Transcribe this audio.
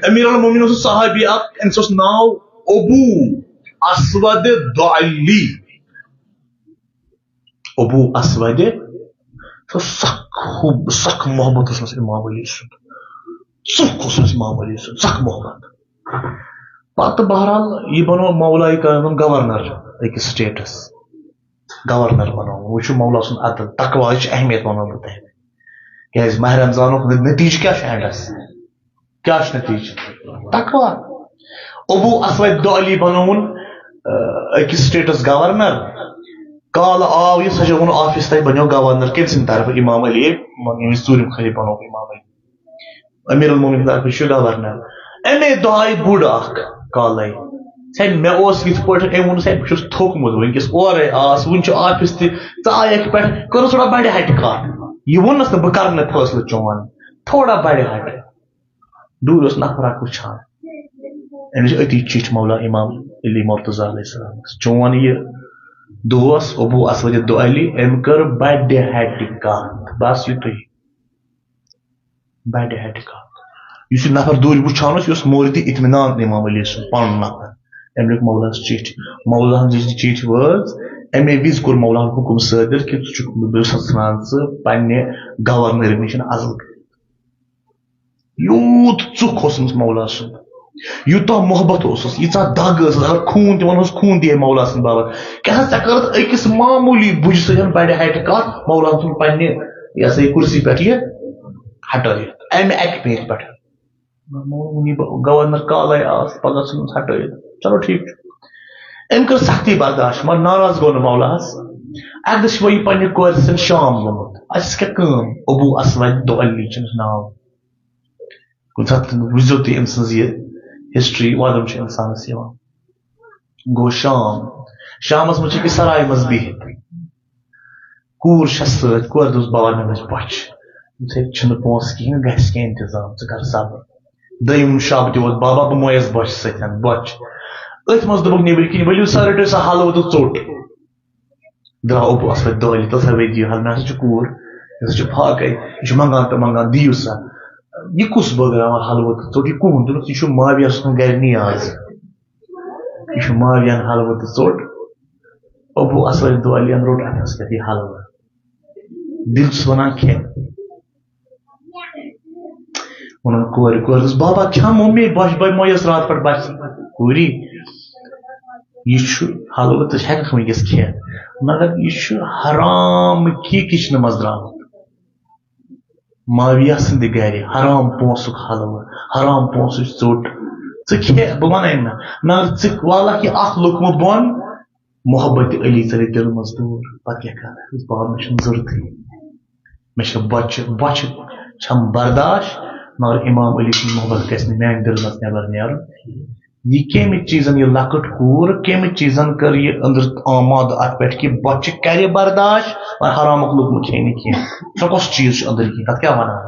امیر المومنین اوس صحابی اکھ أمِس اوس ناو ابو اسود دعلی. ابو اسود سخ محبت اس امام علی سن سخ اس امام علی سن سخ محبت. پتہ بہرحال یہ بنو مولا کائنات گورنر أکِس سٹیٹس گورنر بنو. وچھو مولا سن عدل تقواچ اہمیت ونو بہ تہ کیاز ماہ رمضانک نتیجہ کیا اینڈس کیا نتیجہ تقوا. ابو اسود دعلی بنون أکِس سٹیٹس گورنر. کال آو یہ سجون آفس تہ بنو گورنر کم سند طرف امام علی ژوٗرِم خلیفہ بنو امام علی. امیر المومنین طرف گورنر. امے دہائی بوڑ اخ کالے سن مے اوس یت پٹ ام ون سن بہس تھوکمت ونکس اورے آس ون آفس تہ ژایک پہ کر تھوڑا بڑِ ہٹ کت یہ ونس نا بہ کر فیصلہ چون تھوڑا بڑِ ہٹ دوٗر اوس نفر اکھ وٕچھان أمِس أتی چِٹھ مولا امام علی مرتضی علیہ السلام چون یہ دوس ابو اسود دعلی أمۍ کٔر بڑِ ہٹہِ کتھ بس یُتُے بڑِ ہٹہِ کتھ. یُس یہِ نفر دوٗرِ وٕچھان اوس یہِ اوس مورد اطمینان امام علی سُنٛد پنُن نفر. أمۍ لیوٚکھ مولاہس چِٹھ. مولاہن یہِ چِٹھ وٲژ امے وِزِ کوٚر مولاہن حکم صادر کہِ ژٕ چھُکھ بہٕ چھُس ژھٕنان ژٕ پننہِ گورنر نِش عزل کٔرِتھ. یوٗت ژُکھ اوس أمِس مولا سُنٛد یوٗتاہ محبت اوسُس ییٖژاہ دگ ٲسٕس اگر خوٗن تہِ ونہوس خوٗن دِہے مولا سٕنٛدِ باپتھ. کیٛاہ ژےٚ کٔرٕتھ أکِس معموٗلی بُجہِ سۭتۍ بڑِ ہٹہِ کتھ مولاہن ژھُن پننہِ یہِ ہسا یہِ کُرسی پٮ۪ٹھ یہِ ہٹٲیِتھ امہِ اکہِ پیٖٹہِ پٮ۪ٹھ. گورنر کالے آس پگہہ ژھٕنُس ہٹٲیِتھ چلو ٹھیک چھُ. أمۍ کٔر سختی برداشت مگر ناراض گوٚو نہٕ مولاہس. اکہِ دۄہ چھُ وۄنۍ یہِ پننہِ کورِ سۭتۍ شام گوٚمُت اسہِ کیٛاہ کٲم ابو اسود دعلی چھُ أمِس ناو. کُنہِ ساتہٕ وٕچھزیو تُہۍ أمۍ سٕنٛز یہِ ہسٹری وَدُن چھُ اِنسانس یِوان. گوٚو شام شامس منٛز چھِ أکِس سراے منٛز بِہِتھ کوٗر چھس سۭتۍ کورِ دوٚپُس بابا مےٚ گژھِ بۄچھِ. ژےٚ چھِنہٕ پونٛسہٕ کِہینۍ گژھِ کینٛہہ انتظام ژٕ کر صبر. دوٚیِم شب تہِ ووت بابا بہٕ مویس بۄچھِ سۭتۍ بۄچھِ. أتھۍ منٛز دوٚپُکھ نیبرۍ کِنۍ ؤلِو سا رٔٹِو سا حلوٕ تہٕ ژوٚٹ. درٛاو ابو اسود دعلی تہٕ سا دِیِو حل مےٚ ہسا چھِ کوٗر یہِ ہسا چھِ فاقے یہِ چھُ منگان تہٕ منگان دِیِو سا. یہ کس بٲگراوان حلوٕ تہٕ ژوٚٹ یہِ کُہُنٛد دوٚپُکھ یہِ چھُ ماویہ سُنٛد گرِ نیاز یہِ چھُ ماویہن حلوٕ تہٕ ژوٚٹ. ابو اسود دعلیَن روٚٹ اتھس کٮ۪تھ یہِ حلوٕ دِل چھُس ونان کھے. ووٚنُن کورِ دوٚپُس بابا کھٮ۪مو مے بۄچھِ بے مویس راتہٕ پٮ۪ٹھ بۄچھِ. کوٗری یہِ چھُ حلوٕ ژٕ ہٮ۪ککھ وٕنکٮ۪س کھٮ۪تھ مگر یہِ چھُ حرام کی کِچنہٕ منٛز درٛامُت ماویہ سٕنٛدِ گرِ حرام پونٛسُک حلوٕ حرام پونٛسٕچ ژوٚٹ ژٕ کھے بہٕ ونے نہٕ مگر ژٕ والکھ یہِ اکھ لوٚقمہٕ بۄن محبت علی ژَلے دِلہٕ منٛز دوٗر. پتہٕ کیٛاہ کرٕ بابا مےٚ چھُنہٕ ضروٗرتھٕے مےٚ چھِ بۄچھِ چھم برداشت مگر امام علی سُنٛد محبت گژھِ نہٕ میانہِ دِلہٕ منٛز نٮ۪بر نیرُن. یہ کمہِ چیٖزن یہِ لۄکٕٹ کوٗر کمہِ چیٖزن کٔر یہِ أنٛدرٕ آماد اتھ پٮ۪ٹھ کہِ بۄچھِ کرِ برداشت مگر حرامُک لوٚقمہٕ کھیٚیہِ نہٕ کینٛہہ. سۄ کۄس چیٖز چھُ أنٛدٕرۍ کِنۍ تتھ کیٛاہ ونان